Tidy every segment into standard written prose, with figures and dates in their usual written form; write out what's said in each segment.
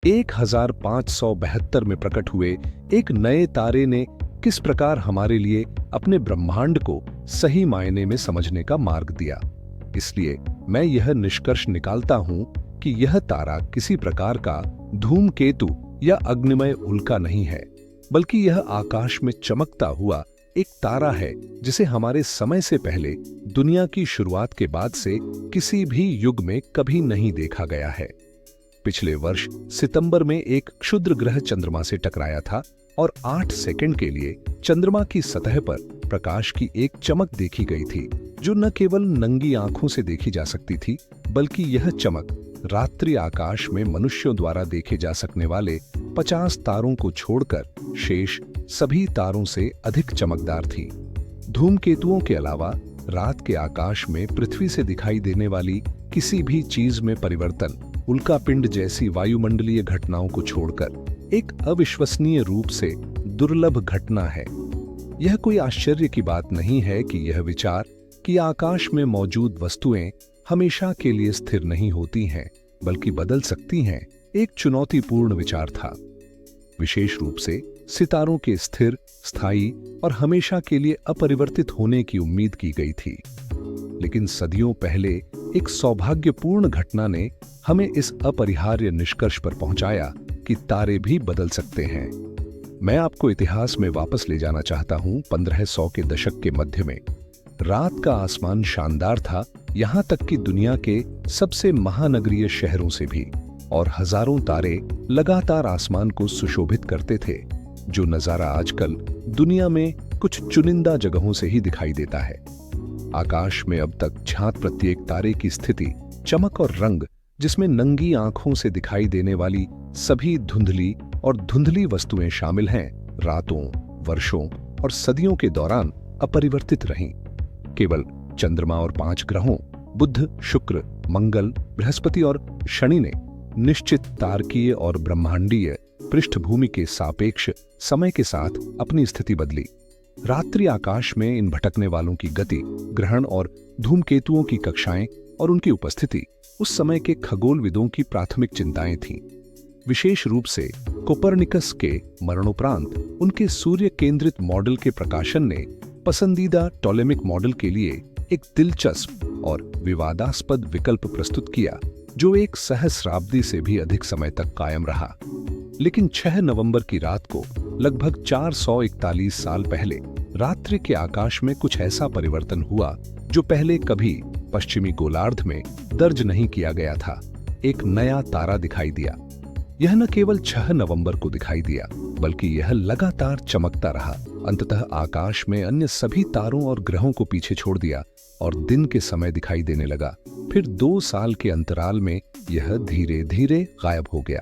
1572 में प्रकट हुए एक नए तारे ने किस प्रकार हमारे लिए अपने ब्रह्मांड को सही मायने में समझने का मार्ग दिया। इसलिए मैं यह निष्कर्ष निकालता हूं कि यह तारा किसी प्रकार का धूमकेतु या अग्निमय उल्का नहीं है, बल्कि यह आकाश में चमकता हुआ एक तारा है जिसे हमारे समय से पहले दुनिया की शुरुआत के बाद से किसी भी युग में कभी नहीं देखा गया है। पिछले वर्ष सितंबर में एक क्षुद्र ग्रह चंद्रमा से टकराया था और 8 सेकंड के लिए चंद्रमा की सतह पर प्रकाश की एक चमक देखी गई थी, जो न केवल नंगी आंखों से देखी जा सकती थी, बल्कि यह चमक रात्रि आकाश में मनुष्यों द्वारा देखे जा सकने वाले 50 तारों को छोड़कर शेष सभी तारों से अधिक चमकदार थी। धूमकेतुओं के अलावा रात के आकाश में पृथ्वी से दिखाई देने वाली किसी भी चीज में परिवर्तन उल्कापिंड जैसी वायुमंडलीय घटनाओं को छोड़कर एक अविश्वसनीय रूप से दुर्लभ घटना है। यह कोई आश्चर्य की बात नहीं है कि यह विचार कि आकाश में मौजूद वस्तुएं हमेशा के लिए स्थिर नहीं होती हैं, बल्कि बदल सकती हैं, एक चुनौतीपूर्ण विचार था। विशेष रूप से सितारों के स्थिर, स्थायी और हमेशा के लिए अपरिवर्तित होने की उम्मीद की गई थी। लेकिन सदियों पहले एक सौभाग्यपूर्ण घटना ने हमें इस अपरिहार्य निष्कर्ष पर पहुंचाया कि तारे भी बदल सकते हैं। मैं आपको इतिहास में वापस ले जाना चाहता हूं 1500 के दशक के मध्य में। रात का आसमान शानदार था, यहां तक कि दुनिया के सबसे महानगरीय शहरों से भी, और हजारों तारे लगातार आसमान को सुशोभित करते थे, जो नजारा आजकल दुनिया में कुछ चुनिंदा जगहों से ही दिखाई देता है। आकाश में अब तक ज्ञात प्रत्येक तारे की स्थिति, चमक और रंग, जिसमें नंगी आंखों से दिखाई देने वाली सभी धुंधली वस्तुएं शामिल हैं, रातों, वर्षों और सदियों के दौरान अपरिवर्तित रहीं। केवल चंद्रमा और 5 ग्रहों बुध, शुक्र, मंगल, बृहस्पति और शनि ने निश्चित तारकीय और ब्रह्मांडीय पृष्ठभूमि के सापेक्ष समय के साथ अपनी स्थिति बदली। रात्रि आकाश में इन भटकने वालों की गति, ग्रहण और धूमकेतुओं की कक्षाएं और उनकी उपस्थिति उस समय के खगोलविदों की प्राथमिक चिंताएं थीं। विशेष रूप से कोपरनिकस के मरणोपरांत उनके सूर्य केंद्रित मॉडल के प्रकाशन ने पसंदीदा टॉलेमिक मॉडल के लिए एक दिलचस्प और विवादास्पद विकल्प प्रस्तुत किया, जो एक सहस्राब्दी से भी अधिक समय तक कायम रहा। लेकिन 6 नवंबर की रात को, लगभग 441 साल पहले, रात्रि के आकाश में कुछ ऐसा परिवर्तन हुआ जो पहले कभी पश्चिमी गोलार्ध में दर्ज नहीं किया गया था। एक नया तारा दिखाई दिया। यह न केवल 6 नवंबर को दिखाई दिया, बल्कि यह लगातार चमकता रहा, अंततः आकाश में अन्य सभी तारों और ग्रहों को पीछे छोड़ दिया और दिन के समय दिखाई देने लगा। फिर 2 साल के अंतराल में यह धीरे धीरे गायब हो गया।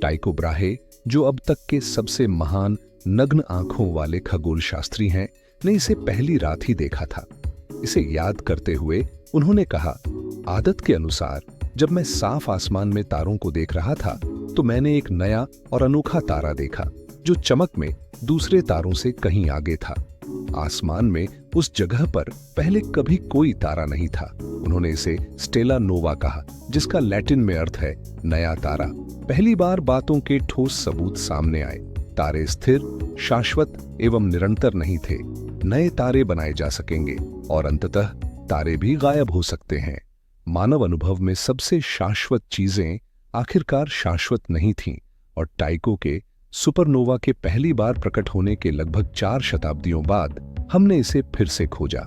टाइको ब्राहे, जो अब तक के सबसे महान नग्न आंखों वाले खगोल शास्त्री हैं, ने इसे पहली रात ही देखा था। इसे याद करते हुए उन्होंने कहा, आदत के अनुसार जब मैं साफ आसमान में तारों को देख रहा था, तो मैंने एक नया और अनोखा तारा देखा, जो चमक में दूसरे तारों से कहीं आगे था। आसमान में उस जगह पर पहले कभी कोई तारा नहीं था। उन्होंने इसे स्टेला नोवा कहा, जिसका लैटिन में अर्थ है नया तारा। पहली बार बातों के ठोस सबूत सामने आए। तारे स्थिर, शाश्वत एवं निरंतर नहीं थे। नए तारे बनाए जा सकेंगे और अंततः तारे भी गायब हो सकते हैं। मानव अनुभव में सबसे शाश्वत चीजें आखिरकार शाश्वत नहीं थीं, और टाइको के सुपरनोवा के पहली बार प्रकट होने के लगभग 4 शताब्दियों बाद हमने इसे फिर से खोजा।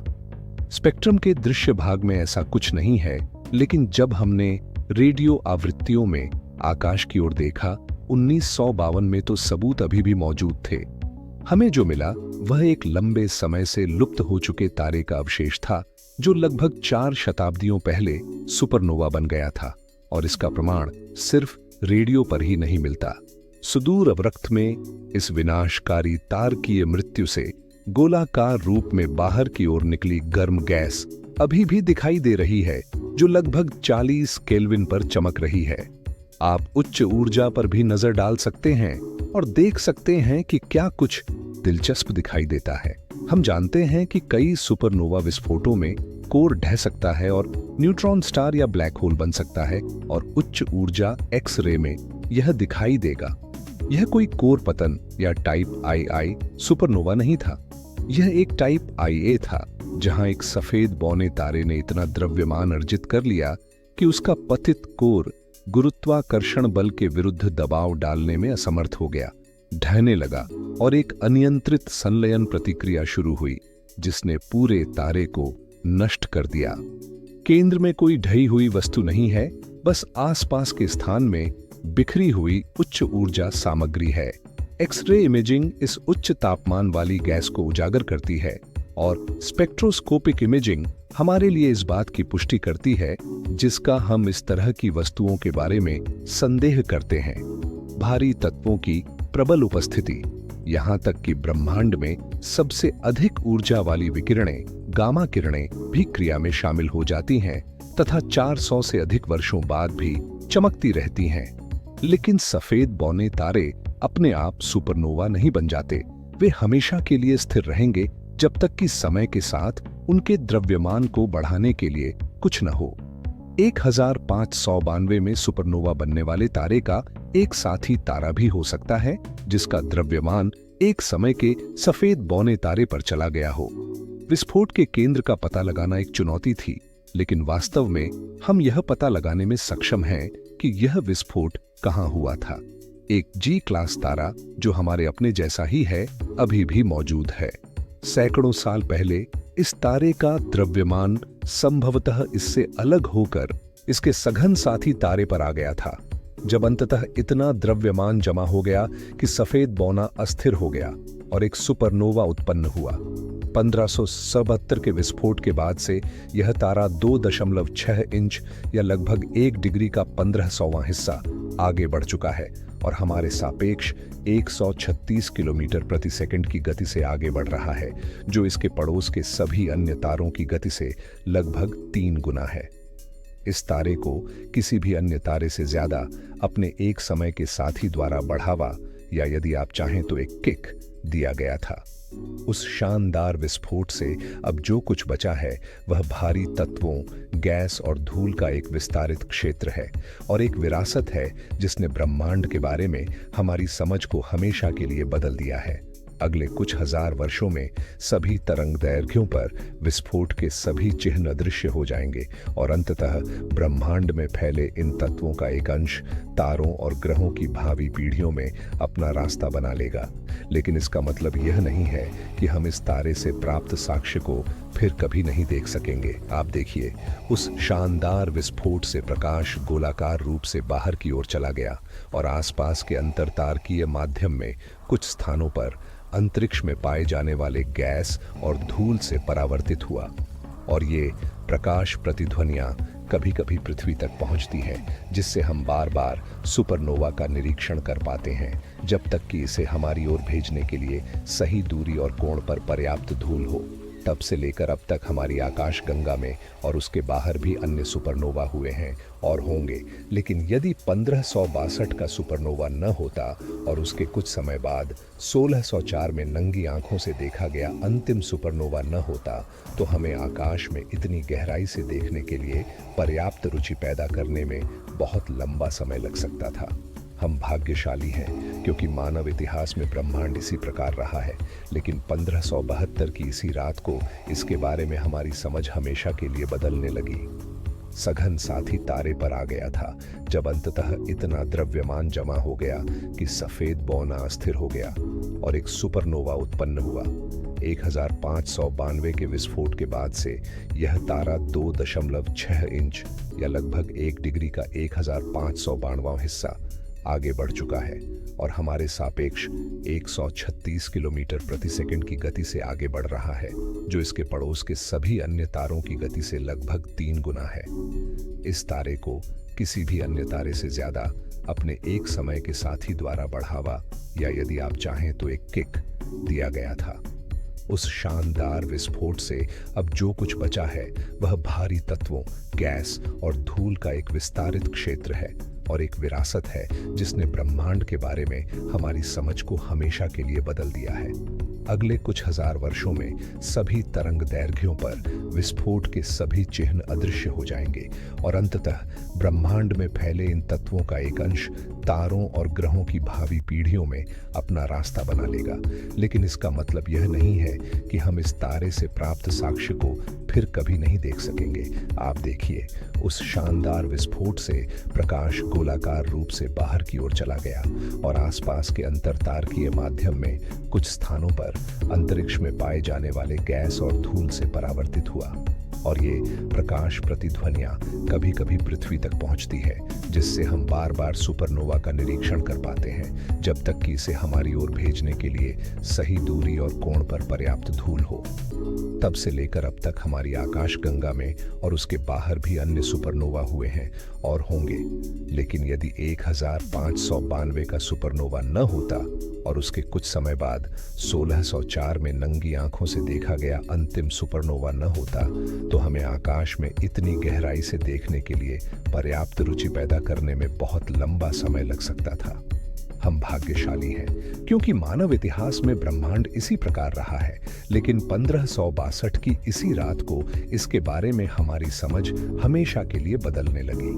स्पेक्ट्रम के दृश्य भाग में ऐसा कुछ नहीं है, लेकिन जब हमने रेडियो आवृत्तियों में आकाश की ओर देखा 1952 में, तो सबूत अभी भी मौजूद थे। हमें जो मिला वह एक लंबे समय से लुप्त हो चुके तारे का अवशेष था, जो लगभग 4 शताब्दियों पहले सुपरनोवा बन गया था, और इसका प्रमाण सिर्फ रेडियो पर ही नहीं मिलता। सुदूर अवरक्त में इस विनाशकारी तारकीय मृत्यु से गोलाकार रूप में बाहर की ओर निकली गर्म गैस अभी भी दिखाई दे रही है, जो लगभग 40 केल्विन पर चमक रही है। आप उच्च ऊर्जा पर भी नजर डाल सकते हैं और देख सकते हैं कि क्या कुछ दिलचस्प दिखाई देता है। हम जानते हैं कि कई सुपरनोवा विस्फोटों में कोर ढह सकता है और न्यूट्रॉन स्टार या ब्लैक होल बन सकता है, और उच्च ऊर्जा एक्स रे में यह दिखाई देगा। यह कोई कोर पतन या टाइप II सुपरनोवा नहीं था। यह एक टाइप IA था, जहां एक सफेद बौने तारे ने इतना द्रव्यमान अर्जित कर लिया कि उसका पतित कोर गुरुत्वाकर्षण बल के विरुद्ध दबाव डालने में असमर्थ हो गया, ढहने लगा और एक अनियंत्रित संलयन प्रतिक्रिया शुरू हुई जिसने पूरे तारे को नष्ट कर दिया। केंद्र में कोई ढही हुई वस्तु नहीं है, बस आसपास के स्थान में बिखरी हुई उच्च ऊर्जा सामग्री है। एक्सरे इमेजिंग इस उच्च तापमान वाली गैस को उजागर करती है और स्पेक्ट्रोस्कोपिक इमेजिंग हमारे लिए इस बात की पुष्टि करती है जिसका हम इस तरह की वस्तुओं के बारे में संदेह करते हैं। भारी तत्वों की प्रबल उपस्थिति, यहाँ तक कि ब्रह्मांड में सबसे अधिक ऊर्जा वाली विकिरणें, गामा किरणें भी क्रिया में शामिल हो जाती हैं तथा 400 से अधिक वर्षों बाद भी चमकती रहती हैं। लेकिन सफेद बौने तारे अपने आप सुपरनोवा नहीं बन जाते। वे हमेशा के लिए स्थिर रहेंगे जब तक कि समय के साथ उनके द्रव्यमान को बढ़ाने के लिए कुछ न हो। 1592 में सुपरनोवा बनने वाले तारे का एक साथी तारा भी हो सकता है जिसका द्रव्यमान एक समय के सफेद बौने तारे पर चला गया हो। विस्फोट के केंद्र का पता लगाना एक चुनौती थी, लेकिन वास्तव में हम यह पता लगाने में सक्षम हैं कि यह विस्फोट कहां हुआ था। एक G क्लास तारा जो हमारे अपने जैसा ही है, अभी भी मौजूद है। सैकड़ों साल पहले इस तारे का द्रव्यमान संभवतः इससे अलग होकर इसके सघन साथी तारे पर आ गया था। जब अंततः इतना द्रव्यमान जमा हो गया कि सफेद बौना अस्थिर हो गया और एक सुपरनोवा उत्पन्न हुआ। 1577 के विस्फोट के बाद से यह तारा 2.6 इंच या लगभग 1 डिग्री का 1500वां हिस्सा आगे बढ़ चुका है और हमारे सापेक्ष 136 किलोमीटर प्रति सेकंड की गति से आगे बढ़ रहा है, जो इसके पड़ोस के सभी अन्य तारों की गति से लगभग 3 गुना है। इस तारे को किसी भी अन्य तारे से ज्यादा अपने एक समय के साथी द्वारा बढ़ावा या यदि आप चाहें तो एक किक दिया गया था। उस शानदार विस्फोट से अब जो कुछ बचा है वह भारी तत्वों, गैस और धूल का एक विस्तारित क्षेत्र है और एक विरासत है जिसने ब्रह्मांड के बारे में हमारी समझ को हमेशा के लिए बदल दिया है। अगले कुछ हजार वर्षों में सभी तरंग दैर्घ्यों पर विस्फोट के सभी चिन्ह अदृश्य हो जाएंगे और अंततः ब्रह्मांड में फैले इन तत्वों का एक अंश तारों और ग्रहों की भावी पीढ़ियों में अपना रास्ता बना लेगा। लेकिन इसका मतलब यह नहीं है कि हम इस तारे से प्राप्त साक्ष्य को फिर कभी नहीं देख सकेंगे। आप देखिए, उस शानदार विस्फोट से प्रकाश गोलाकार रूप से बाहर की ओर चला गया और आसपास के अंतरतारकीय माध्यम में कुछ स्थानों पर अंतरिक्ष में पाए जाने वाले गैस और धूल से परावर्तित हुआ और ये प्रकाश प्रतिध्वनियां कभी कभी पृथ्वी तक पहुंचती हैं, जिससे हम बार बार सुपरनोवा का निरीक्षण कर पाते हैं जब तक कि इसे हमारी ओर भेजने के लिए सही दूरी और कोण पर पर्याप्त धूल हो। तब से लेकर अब तक हमारी आकाश गंगा में और उसके बाहर भी अन्य सुपरनोवा हुए हैं और होंगे। लेकिन यदि 1562 का सुपरनोवा न होता और उसके कुछ समय बाद 1604 में नंगी आंखों से देखा गया अंतिम सुपरनोवा न होता, तो हमें आकाश में इतनी गहराई से देखने के लिए पर्याप्त रुचि पैदा करने में बहुत लंबा समय लग सकता था। हम भाग्यशाली हैं क्योंकि मानव इतिहास में ब्रह्मांड इसी प्रकार रहा है, लेकिन 1572 की इसी रात को इसके बारे में हमारी समझ हमेशा के लिए बदलने लगी। सघन साथी तारे पर आ गया था जब अंततः इतना द्रव्यमान जमा हो गया कि सफेद बौना अस्थिर हो गया और एक सुपरनोवा उत्पन्न हुआ। 1592 के विस्फोट के बाद से यह तारा 2.6 इंच या लगभग 1 डिग्री का 1592वां हिस्सा आगे बढ़ चुका है और हमारे सापेक्ष 136 किलोमीटर प्रति सेकंड की गति से आगे बढ़ रहा है, जो इसके पड़ोस के सभी अन्य तारों की गति से लगभग 3 गुना है। इस तारे को किसी भी अन्य तारे से ज्यादा अपने एक समय के साथी द्वारा बढ़ावा या यदि आप चाहें तो एक किक दिया गया था। उस शानदार विस्फोट से अब जो कुछ बचा है वह भारी तत्वों, गैस और धूल का एक विस्तारित क्षेत्र है और एक विरासत है जिसने ब्रह्मांड के बारे में हमारी समझ को हमेशा के लिए बदल दिया है। अगले कुछ हजार वर्षों में सभी तरंग दैर्घ्यों पर विस्फोट के सभी चिन्ह अदृश्य हो जाएंगे और अंततः ब्रह्मांड में फैले इन तत्वों का एक अंश तारों और ग्रहों की भावी पीढ़ियों में अपना रास्ता बना लेगा। लेकिन इसका मतलब यह नहीं है कि हम इस तारे से प्राप्त साक्ष्य को फिर कभी नहीं देख सकेंगे। आप देखिए, उस शानदार विस्फोट से प्रकाश गोलाकार रूप से बाहर की ओर चला गया और आसपास के अंतरतारकीय माध्यम में कुछ स्थानों पर अंतरिक्ष में पाए जाने वाले गैस और धूल से परावर्तित हुआ। और ये प्रकाश प्रतिध्वनियां कभी कभी पृथ्वी तक पहुंचती है, जिससे हम बार बार सुपरनोवा का निरीक्षण कर पाते हैं, जब तक कि इसे हमारी ओर भेजने के लिए सही दूरी और कोण पर पर्याप्त धूल हो। तब से लेकर अब तक हमारी आकाशगंगा में और उसके बाहर भी अन्य सुपरनोवा हुए हैं और होंगे। लेकिन यदि 1592 का सुपरनोवा न होता और उसके कुछ समय बाद 1604 में नंगी आंखों से देखा गया अंतिम सुपरनोवा न होता, तो हमें आकाश में इतनी गहराई से देखने के लिए पर्याप्त रुचि पैदा करने में बहुत लंबा समय लग सकता था। हम भाग्यशाली हैं क्योंकि मानव इतिहास में ब्रह्मांड इसी प्रकार रहा है। लेकिन 1562 की इसी रात को इसके बारे में हमारी समझ हमेशा के लिए बदलने लगी।